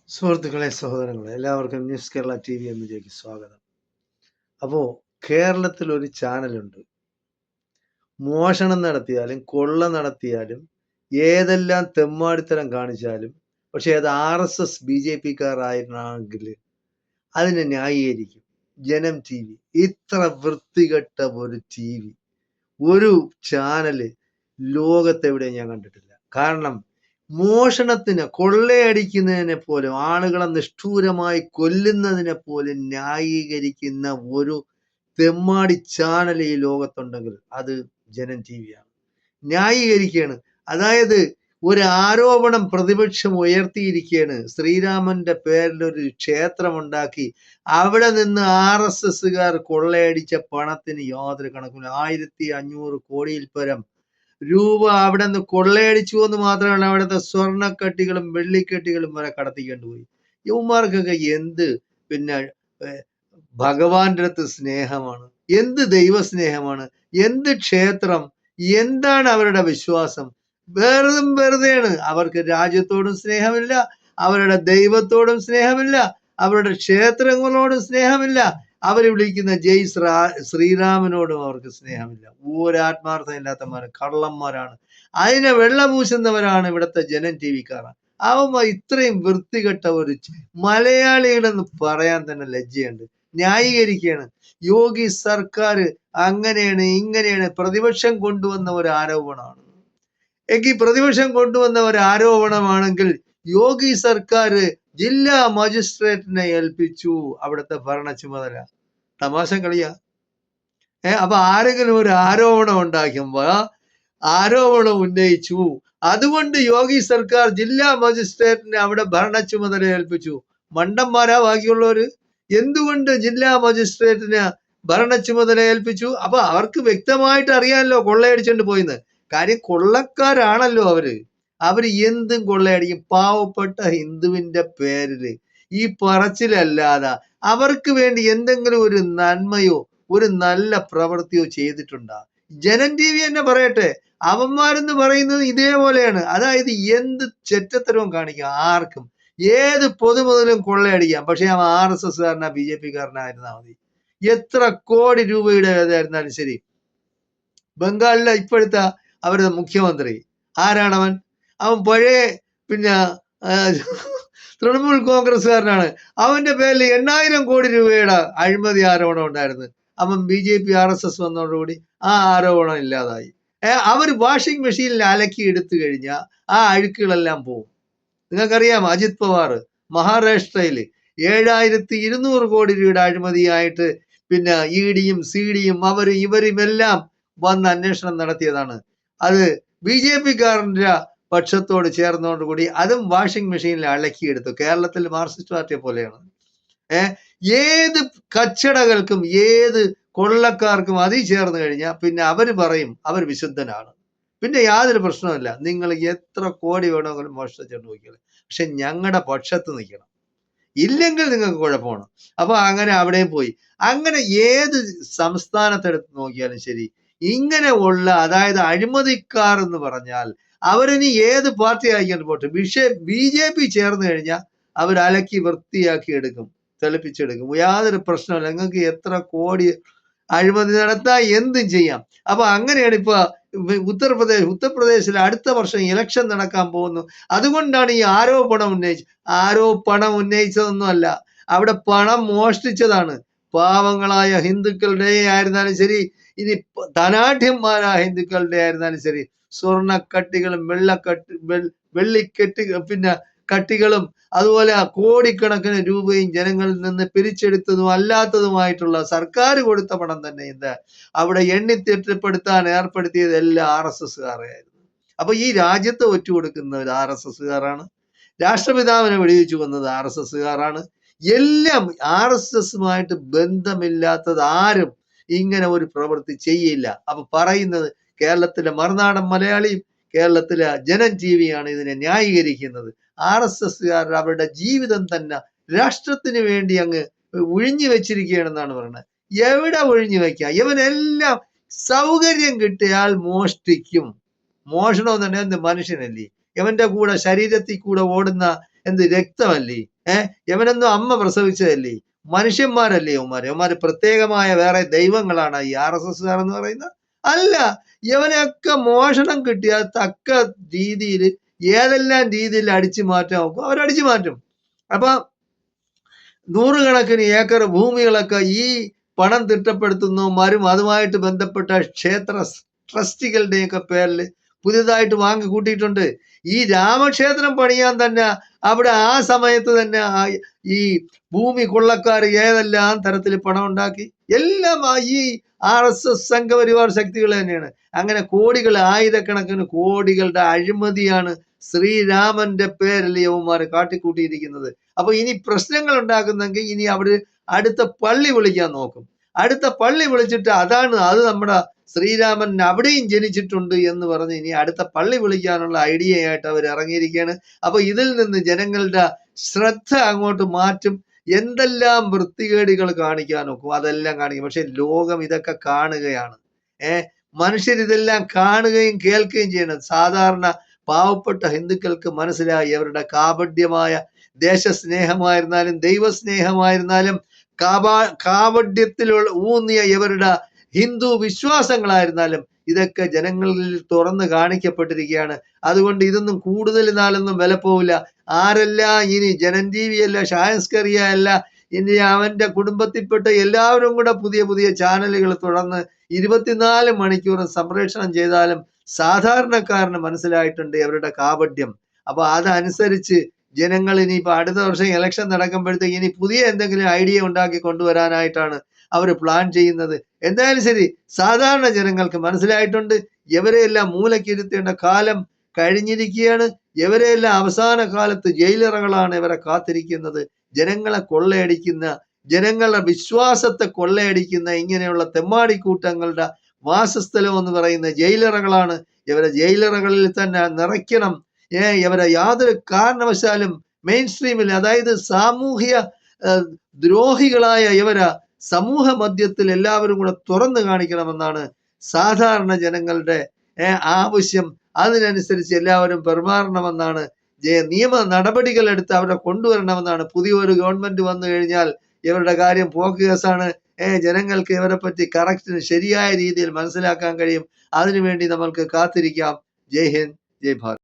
സുഹൃത്തുക്കളെ, സഹോദരങ്ങളെ, എല്ലാവർക്കും ന്യൂസ് കേരള TV എന്നിലേക്ക് സ്വാഗതം. അപ്പോൾ കേരളത്തിൽ ഒരു ചാനലുണ്ട്. മോഷണം നടത്തിയാലും കൊള്ള നടത്തിയാലും ഏതെല്ലാം തെമ്മാടിത്തരം കാണിച്ചാലും, പക്ഷെ അത് RSS BJP-ക്കാരായിരുന്നെങ്കിൽ അതിനെ ന്യായീകരിക്കും. ജനം TV. ഇത്ര വൃത്തികെട്ട ഒരു TV, ഒരു ചാനല് ലോകത്തെവിടെയും ഞാൻ കണ്ടിട്ടില്ല. കാരണം മോഷണത്തിന്, കൊള്ളയടിക്കുന്നതിനെ പോലും, ആളുകളെ നിഷ്ഠൂരമായി കൊല്ലുന്നതിനെ പോലും ന്യായീകരിക്കുന്ന ഒരു തെമ്മാടി ചാനൽ ഈ ലോകത്തുണ്ടെങ്കിൽ അത് ജനം TV ആണ്. ന്യായീകരിക്കുകയാണ്. അതായത് ഒരു ആരോപണം പ്രതിപക്ഷം ഉയർത്തിയിരിക്കുകയാണ്. ശ്രീരാമന്റെ പേരിൽ ഒരു ക്ഷേത്രമുണ്ടാക്കി അവിടെ നിന്ന് RSSകാർ കൊള്ളയടിച്ച പണത്തിന് യാതൊരു കണക്കില്ല. 1500 കോടിയിൽ പരം രൂപ അവിടെ നിന്ന് കൊള്ളയടിച്ചു എന്ന് മാത്രമല്ല, അവിടുത്തെ സ്വർണ്ണക്കട്ടികളും വെള്ളിക്കെട്ടികളും വരെ കടത്തിക്കൊണ്ടുപോയി. യുവമാർക്കൊക്കെ എന്ത് പിന്നെ ഭഗവാന്റെ അടുത്ത് സ്നേഹമാണ്, എന്ത് ദൈവസ്നേഹമാണ്, എന്ത് ക്ഷേത്രം, എന്താണ് അവരുടെ വിശ്വാസം? വെറുതെയാണ്. അവർക്ക് രാജ്യത്തോടും സ്നേഹമില്ല, അവരുടെ ദൈവത്തോടും സ്നേഹമില്ല, അവരുടെ ക്ഷേത്രങ്ങളോടും സ്നേഹമില്ല, അവർ വിളിക്കുന്ന ജയ് ശ്രീരാമനോടും അവർക്ക് സ്നേഹമില്ല. ഒരാത്മാർത്ഥമില്ലാത്തമാര്, കള്ളന്മാരാണ്. അതിനെ വെള്ളപൂശുന്നവരാണ് ഇവിടുത്തെ ജനം TV-ക്കാരാണ്. അവ ഇത്രയും വൃത്തികെട്ട ഒരു മലയാളികളെന്ന് പറയാൻ തന്നെ ലജ്ജയുണ്ട്. ന്യായീകരിക്കുകയാണ്. യോഗി സർക്കാർ അങ്ങനെയാണ് ഇങ്ങനെയാണ്. പ്രതിപക്ഷം കൊണ്ടുവന്ന ഒരു ആരോപണമാണ്. എങ്കിൽ പ്രതിപക്ഷം കൊണ്ടുവന്ന ഒരു ആരോപണമാണെങ്കിൽ യോഗി സർക്കാർ ജില്ലാ മജിസ്ട്രേറ്റിനെ ഏൽപ്പിച്ചു അവിടുത്തെ ഭരണ ചുമതല. തമാശ കളിയാ. അപ്പൊ ആരെങ്കിലും ഒരു ആരോപണം ഉണ്ടാക്കുമ്പോ ആരോപണം ഉന്നയിച്ചു, അതുകൊണ്ട് യോഗി സർക്കാർ ജില്ലാ മജിസ്ട്രേറ്റിനെ അവിടെ ഭരണ ചുമതല ഏൽപ്പിച്ചു. മണ്ടന്മാരാ ബാക്കിയുള്ളവര്. എന്തുകൊണ്ട് ജില്ലാ മജിസ്ട്രേറ്റിന് ഭരണ ചുമതല ഏൽപ്പിച്ചു? അപ്പൊ അവർക്ക് വ്യക്തമായിട്ട് അറിയാമല്ലോ കൊള്ളയടിച്ചോണ്ട് പോയിന്ന്. കാര്യം കൊള്ളക്കാരാണല്ലോ അവര് എന്തും കൊള്ളയടിക്കും. പാവപ്പെട്ട ഹിന്ദുവിന്റെ പേരില് ഈ പറച്ചിലല്ലാതെ അവർക്ക് വേണ്ടി എന്തെങ്കിലും ഒരു നന്മയോ ഒരു നല്ല പ്രവൃത്തിയോ ചെയ്തിട്ടുണ്ടാ? ജനം TV തന്നെ പറയട്ടെ, അവന്മാരെന്ന് പറയുന്നത് ഇതേപോലെയാണ്. അതായത് എന്ത് ചെറ്റത്തരവും കാണിക്കാം ആർക്കും, ഏത് പൊതുമുതലും കൊള്ളയടിക്കാം. പക്ഷെ അവൻ RSSകാരനാ BJP-കാരനായിരുന്നാ മതി. എത്ര കോടി രൂപയുടെ ഏതായിരുന്നാലും ശരി. ബംഗാളിലെ ഇപ്പോഴത്തെ അവരുടെ മുഖ്യമന്ത്രി ആരാണവൻ? അവൻ പഴയ പിന്നെ തൃണമൂൽ കോൺഗ്രസ്സുകാരനാണ്. അവന്റെ പേരിൽ 8000 കോടി രൂപയുടെ അഴിമതി ആരോപണം ഉണ്ടായിരുന്നു. അവൻ BJP RSS വന്നതോടുകൂടി ആ ആരോപണം ഇല്ലാതായി. അവർ വാഷിംഗ് മെഷീനിൽ അലക്കി എടുത്തു കഴിഞ്ഞാൽ ആ അഴുക്കുകളെല്ലാം പോകും. നിങ്ങൾക്കറിയാം, അജിത് പവാർ മഹാരാഷ്ട്രയില് 7200 കോടി രൂപയുടെ അഴിമതിയായിട്ട് പിന്നെ ED-യും CD-യും അവരും ഇവരുമെല്ലാം വന്ന് അന്വേഷണം നടത്തിയതാണ്. അത് BJP-കാരന്റെ പക്ഷത്തോട് ചേർന്നതോടുകൂടി അതും വാഷിംഗ് മെഷീനിൽ അലക്കിയെടുത്തു. കേരളത്തിൽ മാർക്സിസ്റ്റ് പാർട്ടിയെ പോലെയാണ്. ഏത് കച്ചടകൾക്കും ഏത് കൊള്ളക്കാർക്കും അതിൽ ചേർന്ന് കഴിഞ്ഞാൽ പിന്നെ അവര് പറയും അവർ വിശുദ്ധനാണ്. പിന്നെ യാതൊരു പ്രശ്നമില്ല. നിങ്ങൾ എത്ര കോടി വേണമെങ്കിലും മോഷ്ടിച്ചുകൊണ്ട് പോയിക്കോളെ, പക്ഷെ ഞങ്ങളുടെ പക്ഷത്ത് നിൽക്കണം. ഇല്ലെങ്കിൽ നിങ്ങൾക്ക് കുഴപ്പമാണ്. അപ്പൊ അങ്ങനെ അവിടെയും പോയി. അങ്ങനെ ഏത് സംസ്ഥാനത്തെടുത്ത് നോക്കിയാലും ശരി, ഇങ്ങനെ ഉള്ള അതായത് അഴിമതിക്കാർ എന്ന് പറഞ്ഞാൽ അവരിനി ഏത് പാർട്ടി ആയിക്കൊണ്ട് പോട്ടെ, BJP ചേർന്ന് കഴിഞ്ഞാൽ അവർ അലക്കി വൃത്തിയാക്കി എടുക്കും, തെളിപ്പിച്ചെടുക്കും. യാതൊരു പ്രശ്നമില്ല. നിങ്ങൾക്ക് എത്ര കോടി അഴിമതി നടത്താൻ എന്തും ചെയ്യാം. അപ്പൊ അങ്ങനെയാണ് ഇപ്പൊ ഉത്തർപ്രദേശിൽ അടുത്ത വർഷം ഇലക്ഷൻ നടക്കാൻ പോകുന്നു. അതുകൊണ്ടാണ് ഈ ആരോപണം ഉന്നയിച്ചതൊന്നുമല്ല. അവിടെ പണം മോഷ്ടിച്ചതാണ്. പാവങ്ങളായ ഹിന്ദുക്കളുടെ ആയിരുന്നാലും ശരി, ഇനി ധനാഢ്യന്മാരായ ഹിന്ദുക്കളുടെ ആയിരുന്നാലും ശരി, സ്വർണ്ണക്കട്ടികളും വെള്ളിക്കെട്ടി പിന്നെ കട്ടികളും അതുപോലെ കോടിക്കണക്കിന് രൂപയും ജനങ്ങളിൽ നിന്ന് പിരിച്ചെടുത്തതും അല്ലാത്തതുമായിട്ടുള്ള സർക്കാർ കൊടുത്ത പണം തന്നെ അവിടെ എണ്ണിത്തിട്ടപ്പെടുത്താൻ ഏർപ്പെടുത്തിയത് എല്ലാം RSSകാരായിരുന്നു. അപ്പൊ ഈ രാജ്യത്തെ ഒറ്റുകൊടുക്കുന്നവർ RSSകാരാണ്. രാഷ്ട്രപിതാവിനെ വെടിവെച്ചു കൊന്നത് RSSകാരാണ്. എല്ലാം RSSുമായിട്ട് ബന്ധമില്ലാത്തത് ആരും ഇങ്ങനെ ഒരു പ്രവൃത്തി ചെയ്യില്ല. അപ്പൊ പറയുന്നത് കേരളത്തിലെ മറുനാടൻ മലയാളിയും കേരളത്തിലെ ജനം TV-യാണ് ഇതിനെ ന്യായീകരിക്കുന്നത്. RSSകാർ അവരുടെ ജീവിതം തന്നെ രാഷ്ട്രത്തിന് വേണ്ടി അങ്ങ് ഒഴിഞ്ഞു വെച്ചിരിക്കുകയാണെന്നാണ് പറയുന്നത്. എവിടെ ഒഴിഞ്ഞു വെക്കാം? ഇവനെല്ലാം സൗകര്യം കിട്ടിയാൽ മോഷ്ടിക്കും. മോഷണം എന്ന് പറഞ്ഞാൽ എന്ത് മനുഷ്യനല്ലേ? ഇവന്റെ കൂടെ ശരീരത്തിൽ കൂടെ ഓടുന്ന എന്ത് രക്തമല്ലേ? യവനൊന്നും അമ്മ പ്രസവിച്ചതല്ലേ? മനുഷ്യന്മാരല്ലേ യവന്മാര് പ്രത്യേകമായ വേറെ ദൈവങ്ങളാണ് ഈ RSS എന്ന് പറയുന്നത്? അല്ല. യവനെയൊക്കെ മോഷണം കിട്ടിയാൽ തക്ക രീതിയിൽ ഏതെല്ലാം രീതിയിൽ അടിച്ചു മാറ്റാൻ നോക്കും അവരടിച്ചു മാറ്റും. അപ്പൊ നൂറുകണക്കിന് ഏക്കർ ഭൂമികളൊക്കെ ഈ പണം തിട്ടപ്പെടുത്തുന്നവന്മാരും അതുമായിട്ട് ബന്ധപ്പെട്ട ക്ഷേത്ര ട്രസ്റ്റികളുടെയൊക്കെ പേരിൽ പുതിയതായിട്ട് വാങ്ങി കൂട്ടിയിട്ടുണ്ട്. ഈ രാമക്ഷേത്രം പണിയാൻ തന്നെ അവിടെ ആ സമയത്ത് തന്നെ ഈ ഭൂമി കൊള്ളക്കാർ ഏതെല്ലാം തരത്തിൽ പണം ഉണ്ടാക്കി, എല്ലാം ഈ RSS സംഘപരിവാർ ശക്തികൾ തന്നെയാണ്. അങ്ങനെ കോടികൾ, ആയിരക്കണക്കിന് കോടികളുടെ അഴിമതിയാണ് ശ്രീരാമന്റെ പേരിൽ യവന്മാർ കാട്ടിക്കൂട്ടിയിരിക്കുന്നത്. അപ്പൊ ഇനി പ്രശ്നങ്ങൾ ഉണ്ടാക്കുന്നെങ്കിൽ ഇനി അവിടെ അടുത്ത പള്ളി വിളിക്കാൻ നോക്കും. അടുത്ത പള്ളി വിളിച്ചിട്ട് അത് നമ്മുടെ ശ്രീരാമൻ അവിടെയും ജനിച്ചിട്ടുണ്ട് എന്ന് പറഞ്ഞ് ഇനി അടുത്ത പള്ളി വിളിക്കാനുള്ള ഐഡിയയായിട്ട് അവർ ഇറങ്ങിയിരിക്കുകയാണ്. അപ്പൊ ഇതിൽ നിന്ന് ജനങ്ങളുടെ ശ്രദ്ധ അങ്ങോട്ട് മാറ്റും. എന്തെല്ലാം വൃത്തികേടുകൾ കാണിക്കാൻ നോക്കും അതെല്ലാം കാണിക്കും. പക്ഷെ ലോകം ഇതൊക്കെ കാണുകയാണ്. മനുഷ്യർ ഇതെല്ലാം കാണുകയും കേൾക്കുകയും ചെയ്യണം. സാധാരണ പാവപ്പെട്ട ഹിന്ദുക്കൾക്ക് മനസ്സിലായി അവരുടെ കാപഢ്യമായ ദേശസ്നേഹമായിരുന്നാലും ദൈവസ്നേഹമായിരുന്നാലും കാപഢ്യത്തിലുള്ള ഊന്നിയ ഇവരുടെ ഹിന്ദു വിശ്വാസങ്ങളായിരുന്നാലും ഇതൊക്കെ ജനങ്ങളിൽ തുറന്ന് കാണിക്കപ്പെട്ടിരിക്കുകയാണ്. അതുകൊണ്ട് ഇതൊന്നും കൂടുതൽ നാളൊന്നും വില പോവില്ല. ആരെല്ലാം ഇനി ജനൻജീവി അല്ല, ഷായസ്കറിയ അല്ല, ഇനി അവന്റെ കുടുംബത്തിൽപ്പെട്ട എല്ലാവരും കൂടെ പുതിയ പുതിയ ചാനലുകൾ തുടർന്ന് 24 മണിക്കൂർ സംപ്രേഷണം ചെയ്താലും സാധാരണക്കാരന് മനസ്സിലായിട്ടുണ്ട് അവരുടെ കാപഢ്യം. അപ്പൊ അതനുസരിച്ച് ജനങ്ങൾ ഇനിയിപ്പോ അടുത്ത വർഷം ഇലക്ഷൻ നടക്കുമ്പോഴത്തേക്ക് ഇനി പുതിയ എന്തെങ്കിലും ഐഡിയ ഉണ്ടാക്കി കൊണ്ടുവരാനായിട്ടാണ് അവർ പ്ലാൻ ചെയ്യുന്നത്. എന്തായാലും ശരി, സാധാരണ ജനങ്ങൾക്ക് മനസ്സിലായിട്ടുണ്ട് ഇവരെയെല്ലാം മൂലക്കിരുത്തേണ്ട കാലം കഴിഞ്ഞിരിക്കുകയാണ്. ഇവരെയെല്ലാം അവസാന കാലത്ത് ജയിലറകളാണ് ഇവരെ കാത്തിരിക്കുന്നത്. ജനങ്ങളെ കൊള്ളയടിക്കുന്ന, ജനങ്ങളുടെ വിശ്വാസത്തെ കൊള്ളയടിക്കുന്ന ഇങ്ങനെയുള്ള തെമ്മാടിക്കൂട്ടങ്ങളുടെ വാസസ്ഥലം എന്ന് പറയുന്ന ജയിലറകളാണ്. ഇവരെ ജയിലറകളിൽ തന്നെ നിറയ്ക്കണം. ഇവരെ യാതൊരു കാരണവശാലും മെയിൻ സ്ട്രീമിൽ, അതായത് സാമൂഹ്യ ദ്രോഹികളായ ഇവരെ സമൂഹ മധ്യത്തിൽ എല്ലാവരും കൂടെ തുറന്നു കാണിക്കണമെന്നാണ് സാധാരണ ജനങ്ങളുടെ ആവശ്യം. അതിനനുസരിച്ച് എല്ലാവരും പെരുമാറണമെന്നാണ്, നിയമ നടപടികൾ എടുത്ത് അവരെ കൊണ്ടുവരണമെന്നാണ്. പുതിയൊരു ഗവൺമെന്റ് വന്നു കഴിഞ്ഞാൽ ഇവരുടെ കാര്യം പോക്ക് കേസാണ്. ജനങ്ങൾക്ക് ഇവരെ പറ്റി കറക്റ്റിന് ശരിയായ രീതിയിൽ മനസ്സിലാക്കാൻ കഴിയും. അതിനുവേണ്ടി നമ്മൾക്ക് കാത്തിരിക്കാം. ജയ് ഹിന്ദ്, ജയ് ഭാരത്.